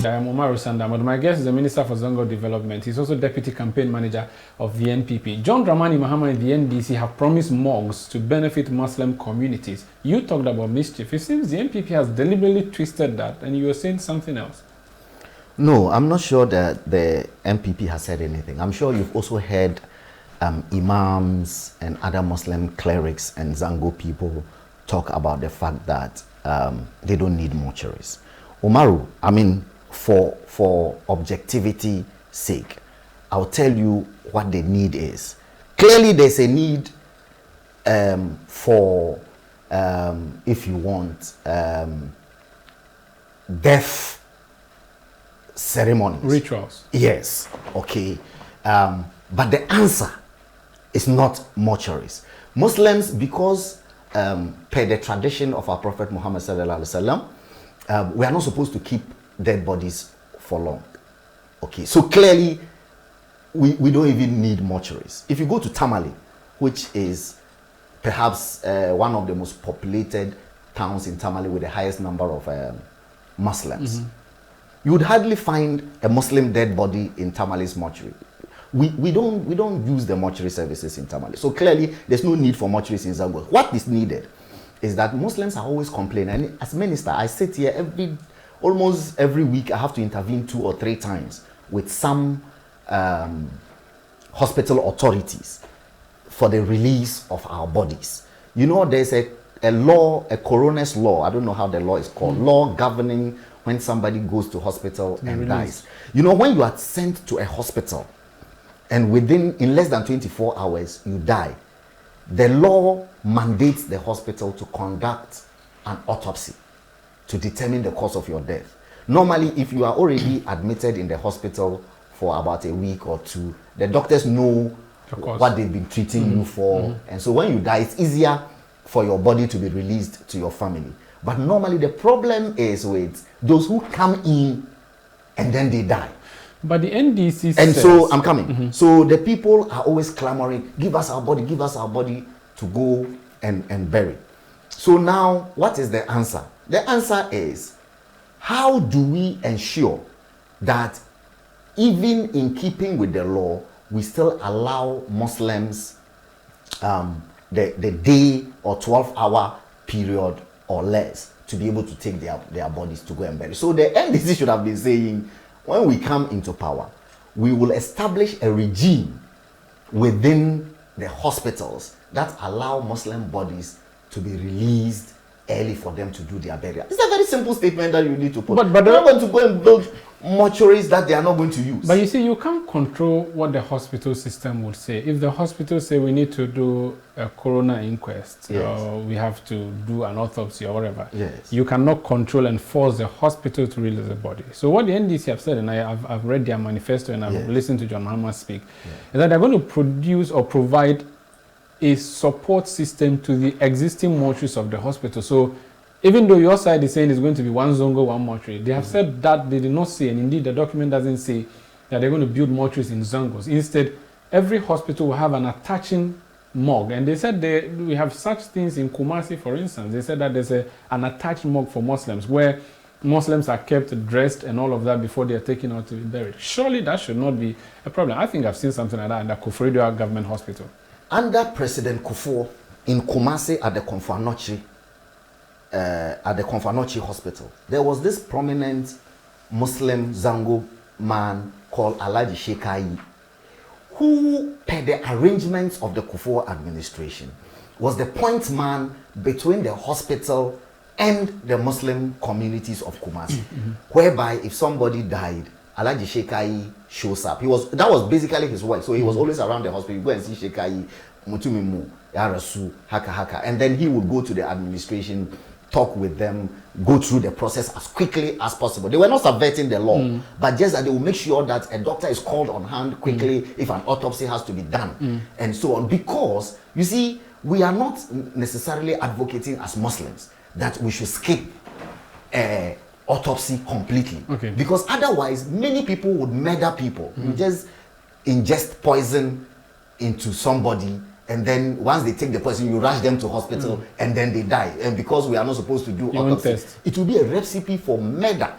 I am Omar Sandam. My guest is the Minister for Zongo Development. He's also Deputy Campaign Manager of the NPP. John Dramani Mahama and the NDC have promised mosques to benefit Muslim communities. You talked about mischief. It seems the NPP has deliberately twisted that, and you were saying something else. No, I'm not sure that the NPP has said anything. I'm sure you've also heard imams and other Muslim clerics and Zango people talk about the fact that they don't need mortuaries. Umaru, I mean, for objectivity sake, I'll tell you what the need is. Clearly, there's a need for, if you want, death ceremonies. Rituals. Yes, okay. But the answer is not mortuaries. Muslims, because per the tradition of our Prophet Muhammad sallallahu alaihi wasallam, we are not supposed to keep dead bodies for long. Okay, so clearly we don't even need mortuaries. If you go to Tamale, which is perhaps one of the most populated towns in Tamale with the highest number of Muslims, you would hardly find a Muslim dead body in Tamale's mortuary. We don't use the mortuary services in Tamale. So clearly there's no need for mortuaries in Zango. What is needed is that Muslims are always complaining. And as minister, I sit here almost every week. I have to intervene 2 or 3 times with some hospital authorities for the release of our bodies. You know, there's a law, a coroner's law. I don't know how the law is called. Law governing when somebody goes to hospital and dies. You know, when you are sent to a hospital and in less than 24 hours you die, the law mandates the hospital to conduct an autopsy to determine the cause of your death. Normally, if you are already admitted in the hospital for about a week or 2, the doctors know what they've been treating you for. And so when you die, it's easier for your body to be released to your family. But normally the problem is with those who come in and then they die. But the NDC and says, so I'm coming. So the people are always clamoring, give us our body to go and bury. So now, what is the answer? The answer is, how do we ensure that even in keeping with the law, we still allow Muslims the day or 12-hour period or less to be able to take their bodies to go and bury? So the NDC should have been saying, when we come into power, we will establish a regime within the hospitals that allow Muslim bodies to be released early for them to do their burial. It's a very simple statement that you need to put. But they're not going to go and build mortuaries that they are not going to use. But you see, you can't control what the hospital system would say. If the hospital say we need to do a coroner inquest, or we have to do an autopsy or whatever, you cannot control and force the hospital to release the body. So what the NDC have said, and I've read their manifesto and I've listened to John Mahama speak, is that they're going to produce or provide a support system to the existing mortuaries of the hospital. So even though your side is saying it's going to be one Zongo, one mortuary, they have said that they did not say, and indeed the document doesn't say that they're going to build mortuaries in Zongos. Instead, every hospital will have an attaching morgue. And they said we have such things in Kumasi, for instance. They said that there's an attached morgue for Muslims where Muslims are kept dressed and all of that before they are taken out to be buried. Surely that should not be a problem. I think I've seen something like that in the Kufuor government hospital. Under President Kufuor, in Kumasi at the Konfanochi Hospital, there was this prominent Muslim Zango man called Alhaji Shekai, who, per the arrangements of the Kufuor administration, was the point man between the hospital and the Muslim communities of Kumasi, whereby if somebody died, Alhaji Shekai shows up. That was basically his work. So he was always around the hospital. You go and see Shekai, Mutumimu, Yarasu, Haka. And then he would go to the administration, talk with them, go through the process as quickly as possible. They were not subverting the law, but just that they will make sure that a doctor is called on hand quickly if an autopsy has to be done, and so on. Because, you see, we are not necessarily advocating as Muslims that we should skip autopsy completely, because otherwise many people would murder people. You just ingest poison into somebody and then once they take the person, you rush them to hospital, and then they die. And because we are not supposed to do autopsy, it will be a recipe for murder.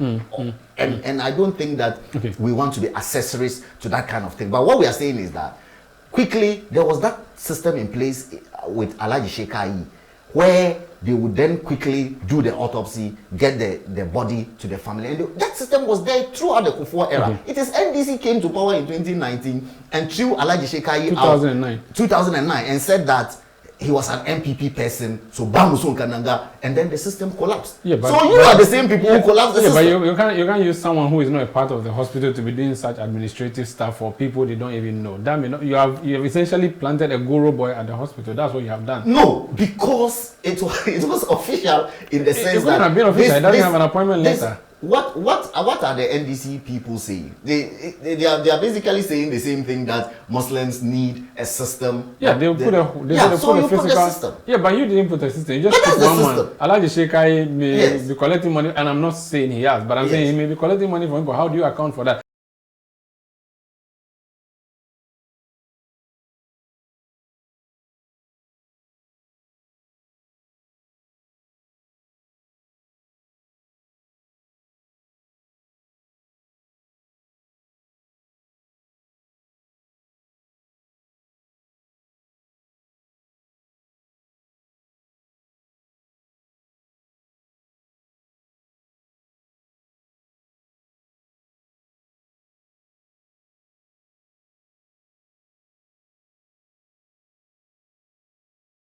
And I don't think that we want to be accessories to that kind of thing. But what we are saying is that quickly there was that system in place with Alhaji Shekai, where they would then quickly do the autopsy, get the body to the family. And that system was there throughout the Kufuor era. It is NDC came to power in 2019 and threw Alhaji Shekai 2009 and said that he was an MPP person, so Bamusun Kananga, and then the system collapsed. So you are the same people who collapsed the system. But you can't use someone who is not a part of the hospital to be doing such administrative stuff for people they don't even know. That mean, you have essentially planted a guru boy at the hospital. That's what you have done. No, because it was official in the sense that have been official. It doesn't have an appointment letter. What are the NDC people saying? They are basically saying the same thing, that Muslims need a system. Yeah, they put a physical system. Yeah, but you didn't put a system. You just put one man. Alhaji Shekai may be collecting money, and I'm not saying he has, but I'm saying he may be collecting money from him. But how do you account for that?